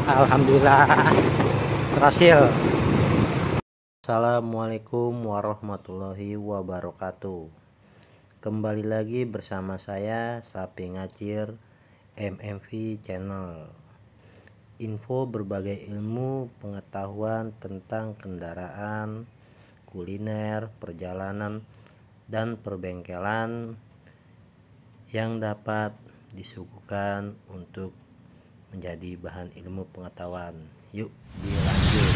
Alhamdulillah berhasil. Assalamualaikum warahmatullahi wabarakatuh. Kembali lagi bersama saya Sapi Ngacir MMV Channel. Info berbagai ilmu pengetahuan tentang kendaraan, kuliner, perjalanan, dan perbengkelan yang dapat disuguhkan untuk menjadi bahan ilmu pengetahuan. Yuk dilanjut.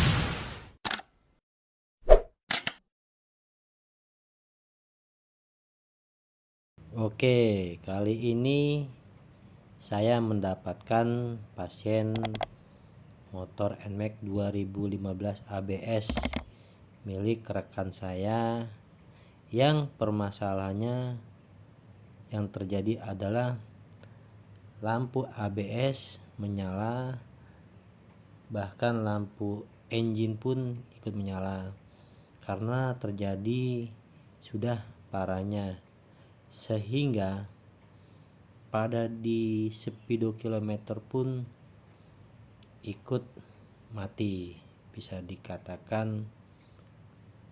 Oke, kali ini saya mendapatkan pasien motor NMAX 2015 ABS milik rekan saya yang permasalahannya yang terjadi adalah lampu ABS menyala, bahkan lampu engine pun ikut menyala karena terjadi sudah parahnya, sehingga pada di speedokilometer pun ikut mati. Bisa dikatakan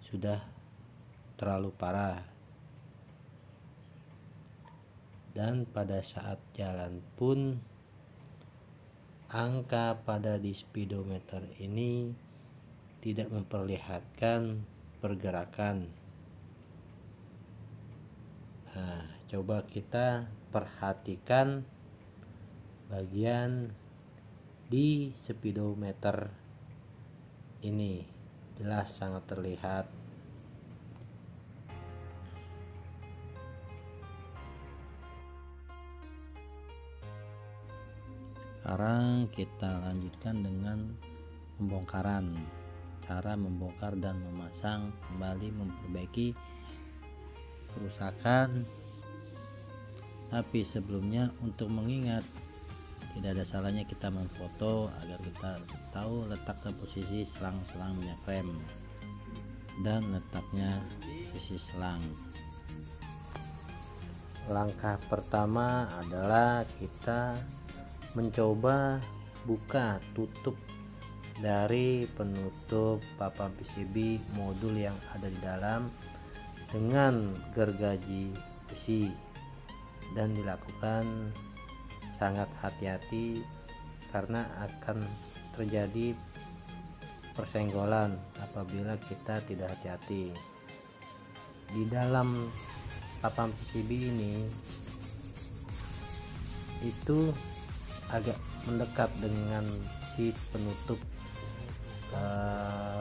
sudah terlalu parah, dan pada saat jalan pun angka pada di speedometer ini tidak memperlihatkan pergerakan. Nah, coba kita perhatikan bagian di speedometer ini, jelas sangat terlihat. Sekarang kita lanjutkan dengan pembongkaran. Cara membongkar dan memasang kembali, memperbaiki kerusakan. Tapi sebelumnya, untuk mengingat, tidak ada salahnya kita memfoto agar kita tahu letak dan posisi selang-selang minyak rem dan letaknya posisi selang. Langkah pertama adalah kita mencoba buka tutup dari penutup papan PCB modul yang ada di dalam dengan gergaji besi, dan dilakukan sangat hati-hati karena akan terjadi persenggolan apabila kita tidak hati-hati. Di dalam papan PCB ini itu agak mendekat dengan si penutup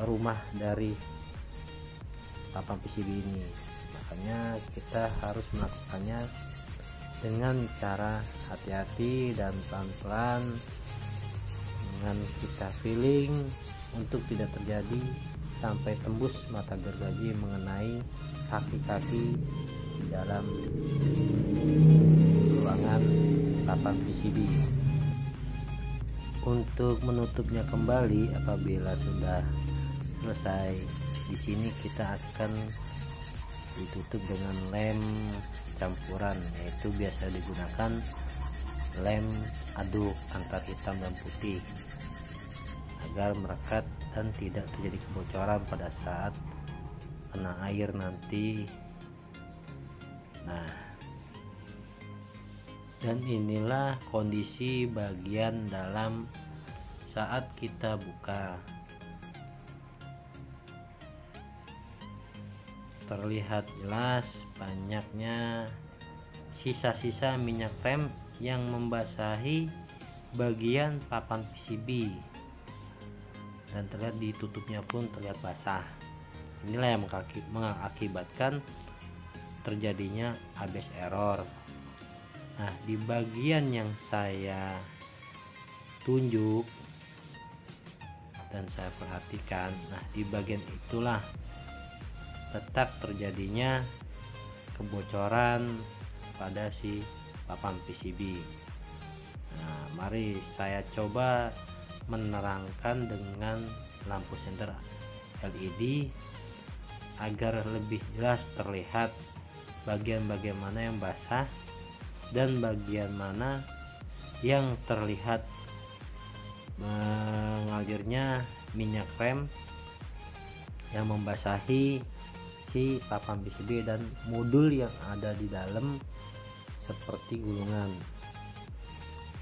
rumah dari papan PCB ini, makanya kita harus melakukannya dengan cara hati-hati dan pelan-pelan, dengan kita feeling untuk tidak terjadi sampai tembus mata gergaji mengenai kaki-kaki di dalam ruangan papan PCB. Untuk menutupnya kembali apabila sudah selesai, di sini kita akan ditutup dengan lem campuran, yaitu biasa digunakan lem aduk antar hitam dan putih agar merekat dan tidak terjadi kebocoran pada saat kena air nanti. Nah, dan inilah kondisi bagian dalam saat kita buka. Terlihat jelas banyaknya sisa-sisa minyak rem yang membasahi bagian papan PCB, dan terlihat di tutupnya pun terlihat basah. Inilah yang mengakibatkan terjadinya ABS error. Nah, di bagian yang saya tunjuk dan saya perhatikan, nah di bagian itulah letak terjadinya kebocoran pada si papan PCB. Nah, mari saya coba menerangkan dengan lampu senter LED agar lebih jelas terlihat bagian-bagian mana yang basah dan bagian mana yang terlihat mengalirnya minyak rem yang membasahi si papan PCB dan modul yang ada di dalam seperti gulungan,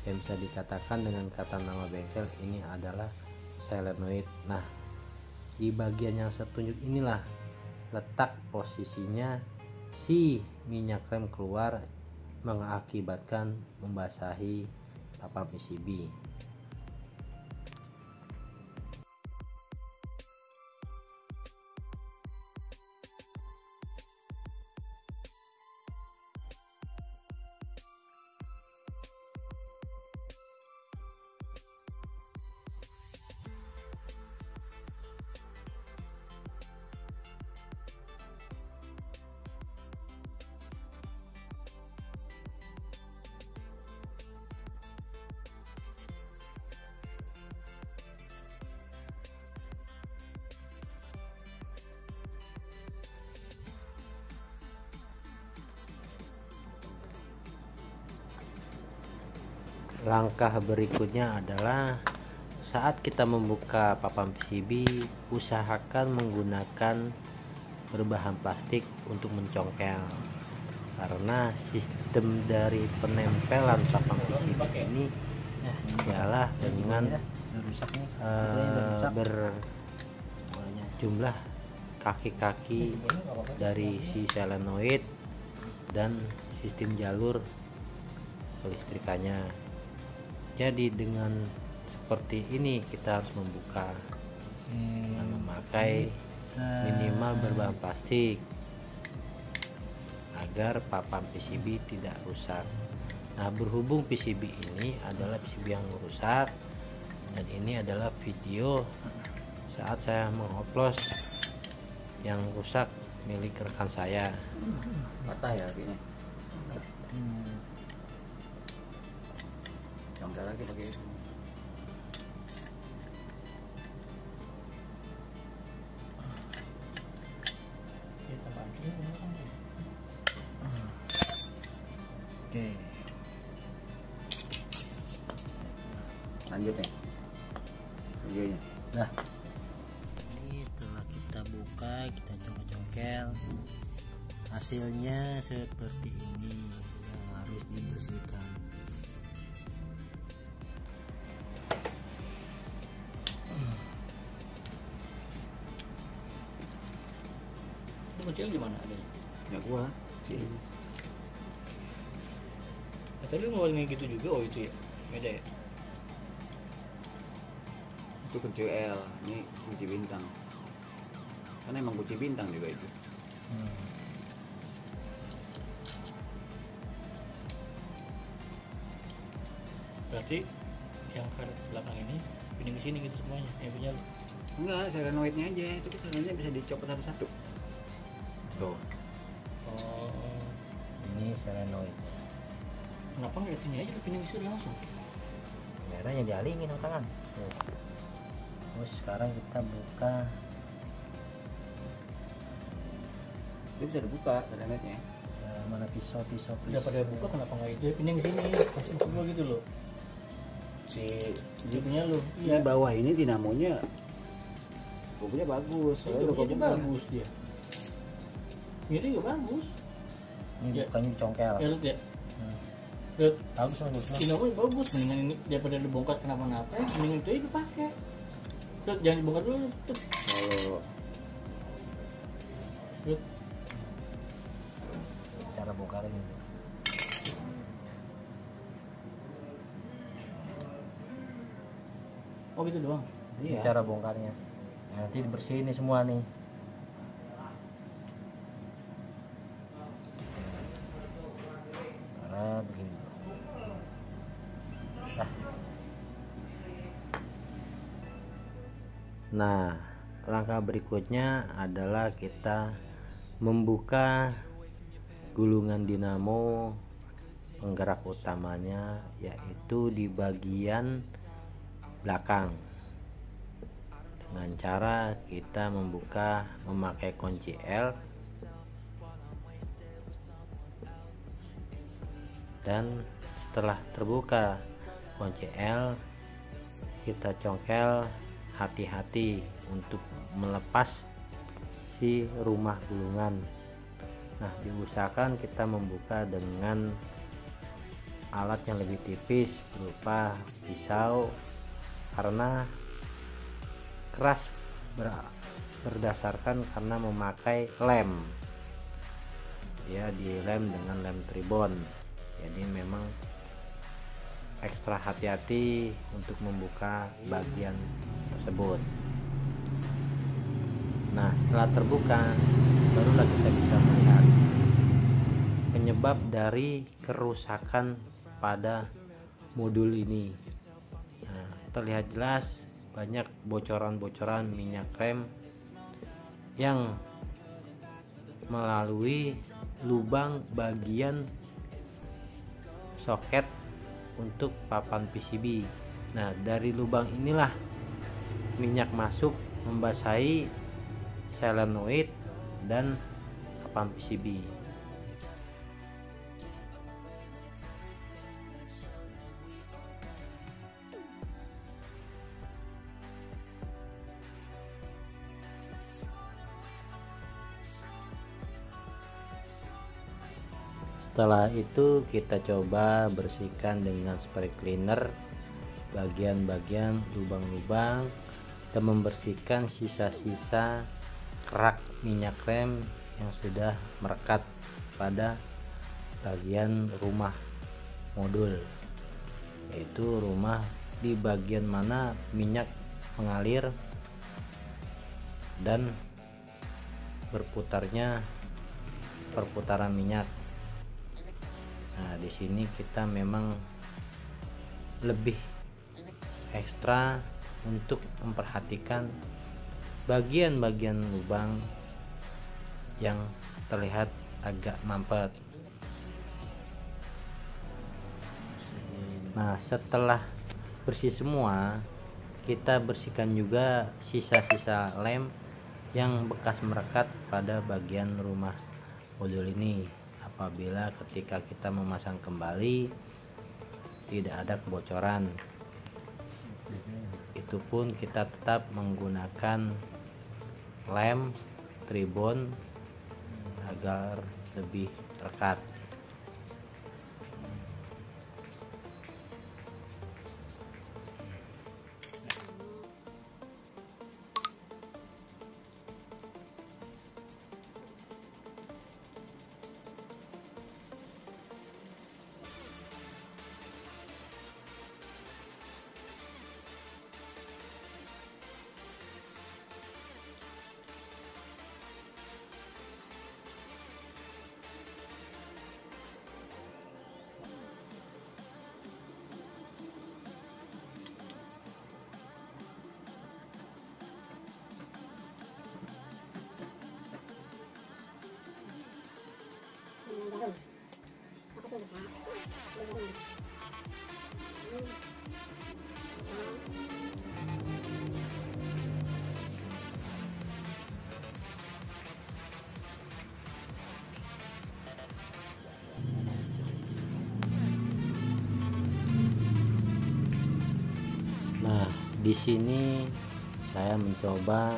yang bisa dikatakan dengan kata nama bengkel ini adalah solenoid. Nah, di bagian yang saya tunjuk inilah letak posisinya si minyak rem keluar, mengakibatkan membasahi papan PCB. Langkah berikutnya adalah saat kita membuka papan PCB, usahakan menggunakan berbahan plastik untuk mencongkel, karena sistem dari penempelan papan PCB ini adalah dengan berjumlah kaki-kaki dari si solenoid dan sistem jalur kelistrikannya. Jadi dengan seperti ini kita harus membuka dan memakai minimal berbahan plastik agar papan PCB tidak rusak. Nah, berhubung PCB ini adalah PCB yang rusak dan ini adalah video saat saya mengoplos yang rusak milik rekan saya. Patah ya akhirnya. Congkel lagi pakai itu. Oke. Lanjut nih videonya. Nah, ini setelah kita buka, kita congkel, hasilnya seperti ini yang harus dibersihkan. Kecil di mana adanya? Ya gua sih. Tadi lu ngeluarin gitu juga, oh itu ya, beda ya? Itu kunci L, ini kunci bintang. Karena emang kunci bintang juga itu. Berarti yang karet belakang ini pindah ke sini gitu semuanya, yang punya lu. Enggak, solenoidnya aja. Itu kan solenoidnya bisa dicopot satu-satu. Tuh. Oh, Ini solenoid. kenapa nggak sini aja lu pindah ke sini langsung? Merahnya dialingin sama tangan. Tuh. Terus sekarang kita buka. Dia bisa dibuka solenoidnya. Mana pisau. Udah pada buka, kenapa nggak itu ya pindah ke sini? Langsung semua gitu loh. Si Dia punya lu. di bawah ini dinamonya bukunya bagus. Itu Soalnya jadi bagus dia. Ini juga bagus. Ini Ya. bukannya congkel. Ya lu ya. Lihat, Bagus. dinamo bagus. Mendingan ini daripada lu bongkar kenapa-napa, mendingan itu aja dipakai. Lihat, jangan dibongkar dulu. Tuh. kalau Lihat. Cara bongkarnya. Oh gitu doang. Ini cara bongkarnya. Nanti dibersihin nih semua nih. Karena begini. Nah, langkah berikutnya adalah kita membuka gulungan dinamo penggerak utamanya, yaitu di bagian belakang, dengan cara kita membuka memakai kunci L dan setelah terbuka kunci L, kita congkel, hati-hati untuk melepas si rumah gulungan. Nah, diusahakan kita membuka dengan alat yang lebih tipis berupa pisau, karena keras berdasarkan karena memakai lem ya, dilem dengan lem tribon. Jadi memang ekstra hati-hati untuk membuka bagian tersebut. Nah, setelah terbuka barulah kita bisa melihat penyebab dari kerusakan pada modul ini. Nah, terlihat jelas banyak bocoran-bocoran minyak rem yang melalui lubang bagian soket untuk papan PCB. Nah, dari lubang inilah minyak masuk membasahi solenoid dan papan PCB. Setelah itu kita coba bersihkan dengan spray cleaner bagian-bagian lubang-lubang dan membersihkan sisa-sisa kerak minyak rem yang sudah merekat pada bagian rumah modul, yaitu rumah di bagian mana minyak mengalir dan berputarnya perputaran minyak. Nah, di sini kita memang lebih ekstra untuk memperhatikan bagian-bagian lubang yang terlihat agak mampet. Nah, setelah bersih semua, kita bersihkan juga sisa-sisa lem yang bekas merekat pada bagian rumah modul ini. Apabila ketika kita memasang kembali tidak ada kebocoran, itu pun kita tetap menggunakan lem tribon agar lebih rekat. Nah, di sini saya mencoba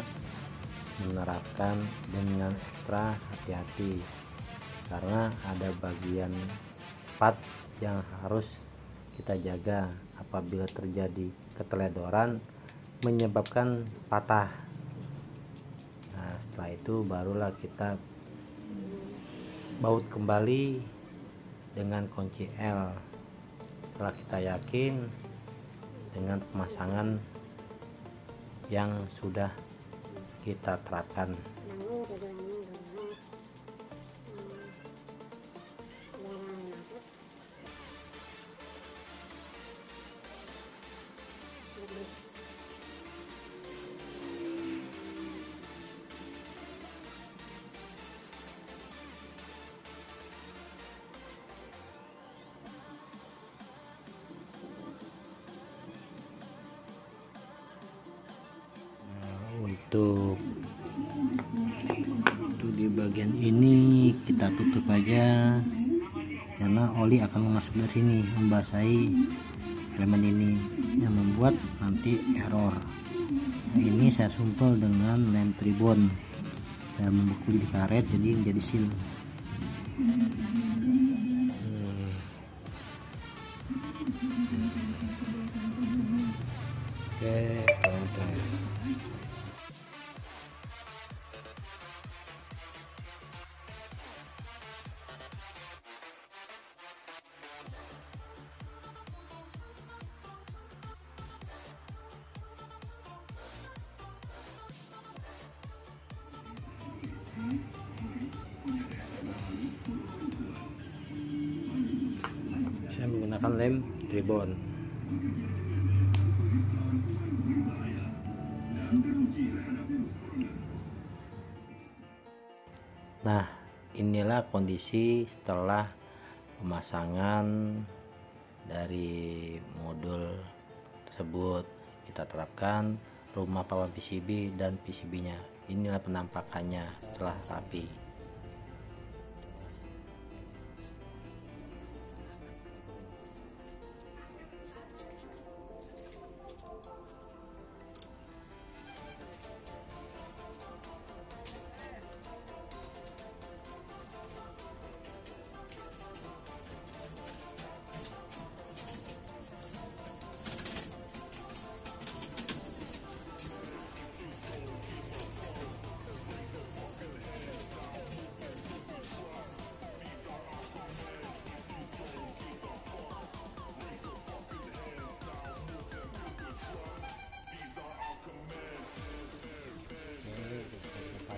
menerapkan dengan ekstra hati-hati karena ada bagian part yang harus kita jaga apabila terjadi keteledoran menyebabkan patah. Nah, setelah itu barulah kita baut kembali dengan kunci L setelah kita yakin dengan pemasangan yang sudah kita terapkan. Untuk di bagian ini kita tutup aja karena oli akan masuk dari sini membasahi elemen ini yang membuat nanti error. Nah, ini saya sumpel dengan lem tribon, saya membeku di karet jadi menjadi seal. Oke, kontak. Saya menggunakan lem tribon. Nah, inilah kondisi setelah pemasangan dari modul tersebut. Kita terapkan rumah papan PCB dan PCB-nya. Inilah penampakannya setelah rapi.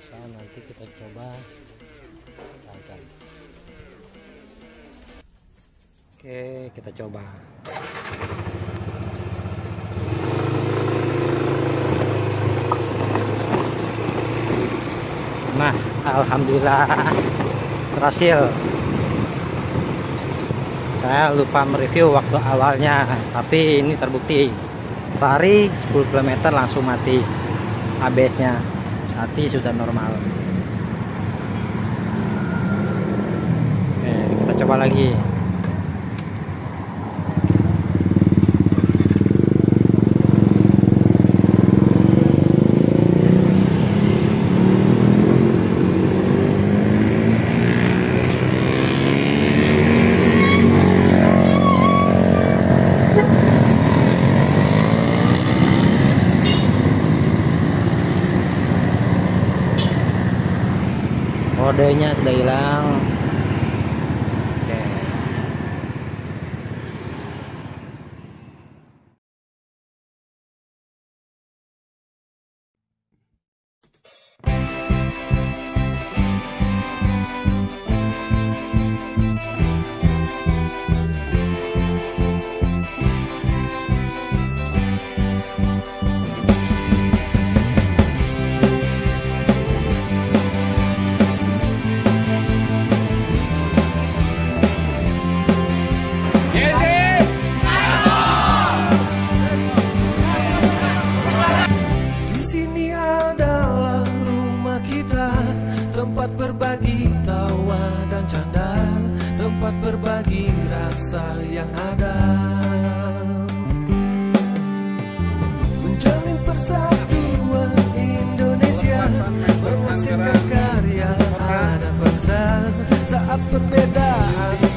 Nanti kita coba angkat. Oke, kita coba. Nah, alhamdulillah berhasil. Saya lupa mereview waktu awalnya, tapi ini terbukti. Lari 10 km langsung mati ABS-nya. Hati sudah normal. Oke, kita coba lagi. Kodenya sudah hilang. Oke. Tempat berbagi tawa dan canda, tempat berbagi rasa yang ada, menjalin persatuan Indonesia, menghasilkan karya anak bangsa saat perbedaan